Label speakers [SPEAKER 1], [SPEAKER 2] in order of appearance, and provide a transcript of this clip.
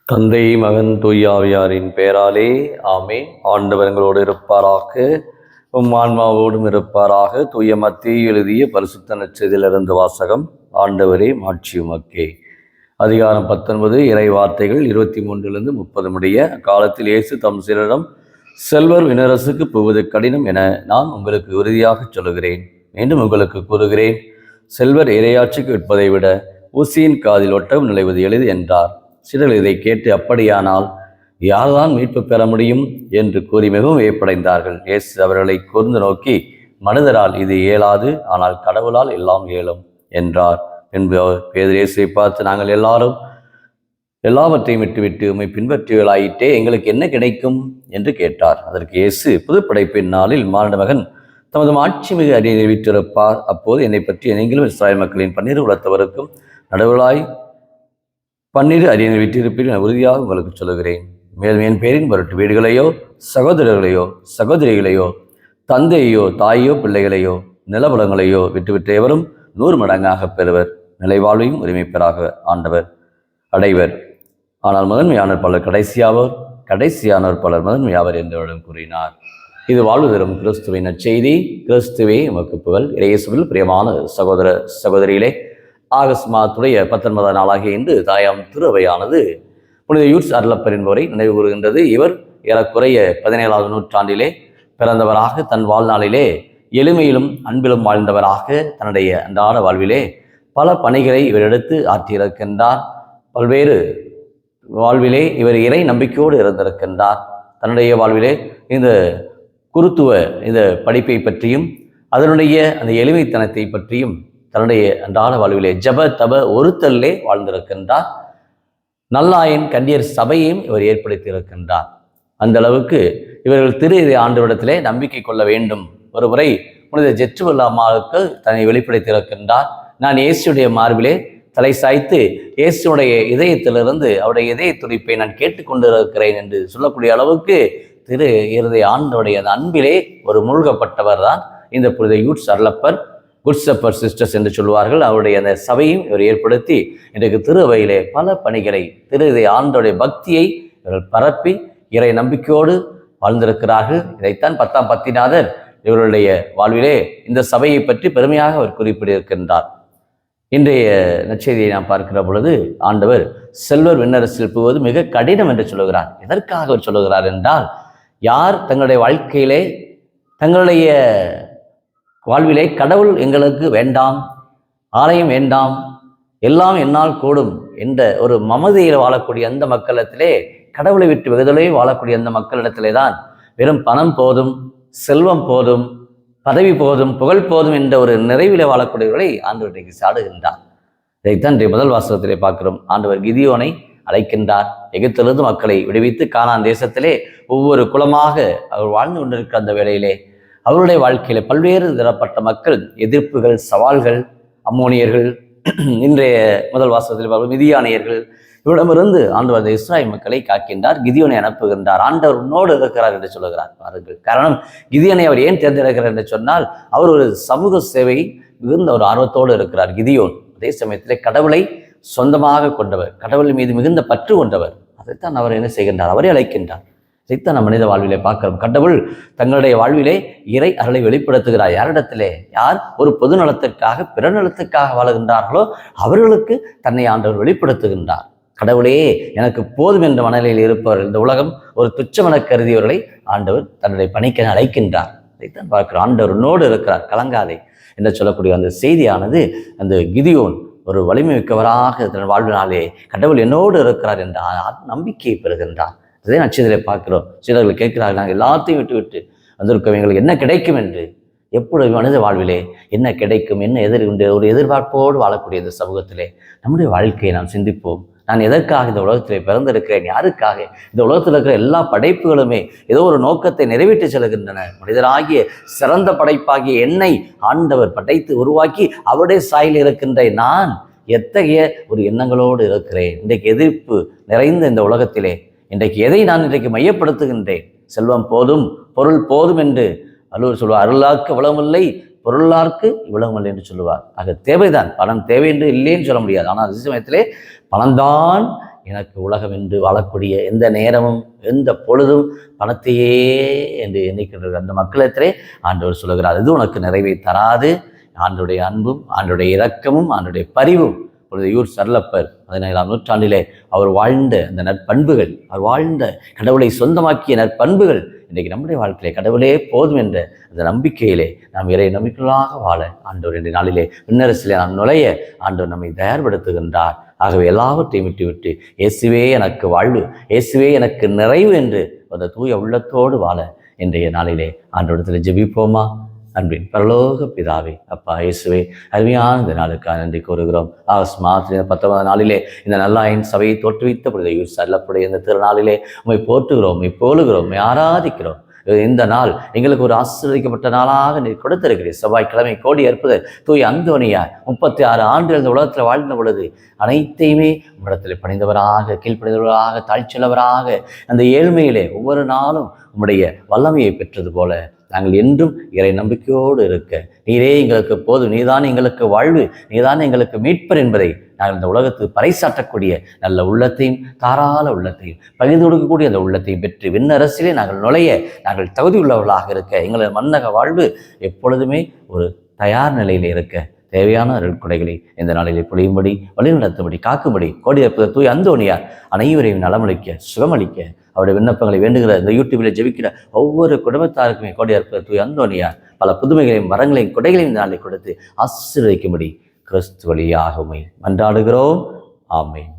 [SPEAKER 1] தந்தை மகன் தூயாவியாரின் பெயராலே ஆமென். ஆண்டவர் எங்களோடு இருப்பாராக, ஆன்மாவோடும் இருப்பாராக. தூய மத்தேயு எழுதிய பரிசுத்த நற்செய்தியிலிருந்து வாசகம். ஆண்டவரே மாட்சி உமக்கே. அதிகாரம் 19 இறை வார்த்தைகள் 23 30 முடிய. காலத்தில் இயேசு தம் சீடரிடம், செல்வர் விண்ணரசுக்கு போவது கடினம் என நான் உங்களுக்கு உறுதியாக சொல்லுகிறேன். மீண்டும் உங்களுக்கு கூறுகிறேன், செல்வர் இறையாட்சிக்கு விற்பதை விட ஊசியின் காதில் ஒட்டகம் நுழைவது எளிது என்றார். சீடர்கள் இதை கேட்டு, அப்படியானால் யார்தான் மீட்பு பெற முடியும் என்று கூறி மிகவும் வியப்படைந்தார்கள். இயேசு அவர்களை கூர்ந்து நோக்கி, மனிதரால் இது இயலாது, ஆனால் கடவுளால் எல்லாம் இயலும் என்றார். பின்பு பேதுரு இயேசுவை பார்த்து, நாங்கள் எல்லாவற்றையும் விட்டுவிட்டு உம்மை பின்பற்றியவர்களாயிட்டே, எங்களுக்கு என்ன கிடைக்கும் என்று கேட்டார். அதற்கு இயேசு, புதுப்படைப்பின் நாளில் மானிட மகன் தமது ஆட்சி மிகு அரியணை வீற்றிருப்பார். அப்போது என்னை பற்றி நீங்களும் இஸ்ராயல் மக்களின் 12 குலத்தவருக்கும் நடுவலாய் 12 அரியணை வீற்றிருப்பீர்கள் என உறுதியாக உங்களுக்கு சொல்லுகிறேன். மேலும் என் பேரின் பொருட்டு வீடுகளையோ சகோதரர்களையோ சகோதரிகளையோ தந்தையோ தாயோ பிள்ளைகளையோ நிலபலங்களையோ விட்டுவிட்டு எவரும் 100 மடங்காக பெறுவர், நிலைவாழ்வையும் உரிமை பெறாக ஆண்டவர் அடைவர். ஆனால் முதன்மையானவர் பலர் கடைசியாவர், கடைசியானவர் பலர் முதன்மையாவர் என்றவரிடம் கூறினார். இது வாழ்வு தரும் கிறிஸ்துவின் நற்செய்தி. கிறிஸ்துவே உமக்கு புகழ். இயேசுவில் பிரியமான சகோதர சகோதரிகளே, ஆகஸ்ட் மாதத்துடைய 19ஆம் நாளாகிய இன்று தாயாம் திருவையானது புனித யூட்ஸ் அருளப்பர் என்பவரை நினைவு கூறுகின்றது. இவர் ஏறக்குறைய 17ஆவது நூற்றாண்டிலே பிறந்தவராக, தன் வாழ்நாளிலே எளிமையிலும் அன்பிலும் வாழ்ந்தவராக, தன்னுடைய அன்றாட வாழ்விலே பல பணிகளை இவர் எடுத்து ஆற்றியிருக்கின்றார். பல்வேறு வாழ்விலே இவர் இறை நம்பிக்கையோடு இருந்திருக்கின்றார். தன்னுடைய வாழ்விலே இந்த குருத்துவ இந்த படிப்பை பற்றியும் அதனுடைய அந்த எளிமைத்தனத்தை பற்றியும் தன்னுடைய அன்றாட வாழ்விலே ஜப தப ஒருத்தல்லே வாழ்ந்திருக்கின்றார். நல்லாயன் கன்னியர் சபையையும் இவர் ஏற்படுத்தி இருக்கின்றார். அந்த அளவுக்கு இவர்கள் திரு ஆண்டவரிடத்திலே நம்பிக்கை கொள்ள வேண்டும். ஒரு முறை புனித ஜெற்றுவல்ல அம்மாவுக்கு தன்னை வெளிப்படுத்தியிருக்கின்றார். நான் இயேசுடைய மார்பிலே தலை சாய்த்து இயேசுடைய இதயத்திலிருந்து அவருடைய இதய துடிப்பை நான் கேட்டுக்கொண்டிருக்கிறேன் என்று சொல்லக்கூடிய அளவுக்கு திரு இருதய ஆண்டவருடைய அன்பிலே ஒரு மூழ்கப்பட்டவர் தான் இந்த புனித யூட்ஸ் அருளப்பர், குட் ஷெப்பர்ட் சிஸ்டர்ஸ் என்று சொல்வார்கள். அவருடைய அந்த சபையும் இவர் ஏற்படுத்தி இன்றைக்கு திருவையிலே பல பணிகளை, திரு ஆண்டோடைய பக்தியை இவர்கள் பரப்பி இறை நம்பிக்கையோடு வாழ்ந்திருக்கிறார்கள். இதைத்தான் 10ஆம் பத்திநாதர் இவருடைய வாழ்விலே இந்த சபையை பற்றி பெருமையாக அவர் குறிப்பிட்டிருக்கின்றார். இன்றைய நற்செய்தியை நாம் பார்க்கிற பொழுது ஆண்டவர் செல்வர் விண்ணரசில் போவது மிக கடினம் என்று சொல்லுகிறார். எதற்காக அவர் சொல்லுகிறார் என்றால், யார் தங்களுடைய வாழ்க்கையிலே தங்களுடைய வாழ்விலே கடவுள் எங்களுக்கு வேண்டாம், ஆலயம் வேண்டாம், எல்லாம் என்னால் கூடும் என்ற ஒரு மமதையில் வாழக்கூடிய அந்த மக்களிடத்திலே, கடவுளை விட்டு வெகுதலை வாழக்கூடிய அந்த மக்களிடத்திலே தான் வெறும் பணம் போதும், செல்வம் போதும், பதவி போதும், புகழ் போதும் என்ற ஒரு நிறைவிலே வாழக்கூடியவர்களை ஆண்டவர் இன்றைக்கு சாடுகின்றார். இதைத்தான் இன்றைய முதல் வாசகத்திலே பார்க்கிறோம். ஆண்டவர் கிதியோனை அழைக்கின்றார். எகிப்திலிருந்து மக்களை விடுவித்து கானான் தேசத்திலே ஒவ்வொரு குலமாக அவர் வாழ்ந்து கொண்டிருக்கிற அந்த வேளையிலே அவருடைய வாழ்க்கையில பல்வேறு தரப்பட்ட மக்கள் எதிர்ப்புகள், சவால்கள், அம்மோனியர்கள், இன்றைய முதல் வாசகத்தில் மிதியானியர்கள், இவரிடமிருந்து ஆண்டவர் அந்த இஸ்ராயல் மக்களை காக்கின்றார். கிதியோனை அனுப்புகின்றார். ஆண்டவர் உன்னோடு இருக்கிறார் என்று சொல்லுகிறார். பாருங்கள், காரணம் கிதியோனை அவர் ஏன் தேர்ந்தெடுக்கிறார் என்று சொன்னால், அவர் ஒரு சமூக சேவை மிகுந்த ஒரு ஆர்வத்தோடு இருக்கிறார் கிதியோன். அதே சமயத்திலே கடவுளை சொந்தமாக கொண்டவர், கடவுள் மீது மிகுந்த பற்று கொண்டவர். அதைத்தான் அவர் என்ன செய்கின்றார், அவரே அழைக்கின்றார். இதைத்தான் நம் மனித வாழ்விலே பார்க்கிறோம். கடவுள் தங்களுடைய வாழ்விலே இறை அருளை வெளிப்படுத்துகிறார். யாரிடத்திலே? யார் ஒரு பொது நலத்திற்காக, பிற நலத்திற்காக வாழுகின்றார்களோ அவர்களுக்கு தன்னை ஆண்டவர் வெளிப்படுத்துகின்றார். கடவுளே எனக்கு போதும் என்ற மனநிலையில் இருப்பவர்கள், இந்த உலகம் ஒரு துச்சமென கருதியவர்களை ஆண்டவர் தன்னுடைய பணிக்கு அழைக்கின்றார். இதைத்தான் பார்க்கிறோம். ஆண்டவர் உன்னோடு இருக்கிறார், கலங்காதே என்று சொல்லக்கூடிய அந்த செய்தியானது அந்த கிதியோன் ஒரு வலிமை மிக்கவராக தன் வாழ்வினாலே கடவுள் என்னோடு இருக்கிறார் என்ற நம்பிக்கையை பெறுகின்றார். அதே நட்சத்திரத்தை பார்க்கிறோம். சிலர்கள் கேட்கிறார்கள், நாங்கள் எல்லாத்தையும் விட்டு வந்திருக்கோம், எங்களுக்கு என்ன கிடைக்கும் என்று. எப்பொழுது மனித வாழ்விலே என்ன கிடைக்கும், என்ன ஒரு எதிர்பார்ப்போடு வாழக்கூடிய இந்த சமூகத்திலே நம்முடைய வாழ்க்கையை நாம் சிந்திப்போம். நான் எதற்காக இந்த உலகத்திலே பிறந்திருக்கிறேன், யாருக்காக? இந்த உலகத்தில் இருக்கிற எல்லா படைப்புகளுமே ஏதோ ஒரு நோக்கத்தை நிறைவேற்றி செல்கின்றன. மனிதராகிய சிறந்த படைப்பாகிய என்னை ஆண்டவர் படைத்து உருவாக்கி அவருடைய சாயில் இருக்கின்ற நான் எத்தகைய ஒரு எண்ணங்களோடு இருக்கிறேன். இன்றைக்கு எதிர்ப்பு நிறைந்த இந்த உலகத்திலே இன்றைக்கு எதை நான் இன்றைக்கு மையப்படுத்துகின்றேன்? செல்வம் போதும், பொருள் போதும் என்று வள்ளுவர் சொல்வார். அருளார்க்கு இவ்வளவுமில்லை, பொருளார்க்கு இவ்வளவுமில்லை என்று சொல்லுவார். ஆக தேவைதான், பணம் தேவை என்று இல்லைன்னு சொல்ல முடியாது. ஆனால் அதே சமயத்திலே பணம்தான் எனக்கு உலகம் என்று வாழக்கூடிய எந்த நேரமும் எந்த பொழுதும் பணத்தையே என்று எண்ணிக்கின்றது அந்த மக்களிடத்திலே ஆண்டவர் சொல்லுகிறார், இது உனக்கு நிறைவை தராது. ஆண்டுடைய அன்பும் ஆண்டுடைய இரக்கமும் ஆண்டுடைய பரிவும். பொழுது யூர் சர்லப்பர் 17ஆம் நூற்றாண்டிலே அவர் வாழ்ந்த அந்த நற்பண்புகள், அவர் வாழ்ந்த கடவுளை சொந்தமாக்கிய நற்பண்புகள் இன்றைக்கு நம்முடைய வாழ்க்கையிலே கடவுளே போதும் என்ற அந்த நம்பிக்கையிலே நாம் இறை நம்பிக்கையாக வாழ ஆண்டவர் இன்றைய நாளிலே விண்ணரசிலே நாம் நுழைய ஆண்டவர் நம்மை தயார்படுத்துகின்றார். ஆகவே எல்லாவற்றையும் விட்டு இயேசுவே எனக்கு வாழ்வு, இயேசுவே எனக்கு நிறைவு என்று அந்த தூய உள்ளத்தோடு வாழ இன்றைய நாளிலே ஆண்டவரிடத்தில் ஜெபிப்போமா? அன்பின் பரலோக பிதாவே, அப்பா இயேசுவே, அருமையான இந்த நாளுக்காக நன்றி கூறுகிறோம். ஆகஸ்ட் மாதத்தின் 19ஆம் நாளிலே இந்த நல்லாயின் சபையை தோற்றுவித்த பொழுது சல்லப்புடைய இந்த திருநாளிலே உம்மை போற்றுகிறோம், உம்மை போலுகிறோம், உம்மை ஆராதிக்கிறோம். இந்த நாள் எங்களுக்கு ஒரு ஆசீர்வதிக்கப்பட்ட நாளாக நீ கொடுத்திருக்கிறீர். செவ்வாய்க்கிழமை கோடி அற்புதர் தூய் அந்தோனியார் 36 ஆண்டுகள் இந்த உலகத்தில் வாழ்ந்த பொழுது அனைத்தையுமே உம்மிடத்தில் பணிந்தவராக, கீழ்ப்பணிந்தவராக, தாழ்ச்சியுள்ளவராக அந்த ஏழ்மையிலே ஒவ்வொரு நாளும் உம்முடைய வல்லமையை பெற்றது போல நாங்கள் என்றும் இறை நம்பிக்கையோடு இருக்க நீரே எங்களுக்கு போதும், நீதான் எங்களுக்கு வாழ்வு, நீதான் எங்களுக்கு மீட்பர் என்பதை நாங்கள் இந்த உலகத்துக்கு பறைசாற்றக்கூடிய நல்ல உள்ளத்தையும் தாராள உள்ளத்தையும் பகிர்ந்து கொடுக்கக்கூடிய அந்த உள்ளத்தையும் பெற்று விண்ணரசிலே நாங்கள் நுழைய நாங்கள் தகுதி உள்ளவர்களாக இருக்க எங்களது மன்னக வாழ்வு எப்பொழுதுமே ஒரு தயார் நிலையில் இருக்க தேவையான அருள்கொடைகளை இந்த நாளிலே பொழியும்படி வழிநடத்தும்படி காக்கும்படி கோடி அற்புதர் தூய் அந்தோனியார் அனைவரையும் நலமளிக்க சுகமளிக்க அவருடைய விண்ணப்பங்களை வேண்டுகிற இந்த யூடியூபில் ஜெபிக்கிற ஒவ்வொரு குடும்பத்தாருக்குமே கோடி அற்புதர் தூய் அந்தோனியார் பல புதுமைகளையும் வரங்களையும் கொடைகளையும் இந்த நாளில் கொடுத்து ஆசீர்வதிக்கும்படி கிறிஸ்து வழியாக உம்மை மன்றாடுகிறோம். ஆமென்.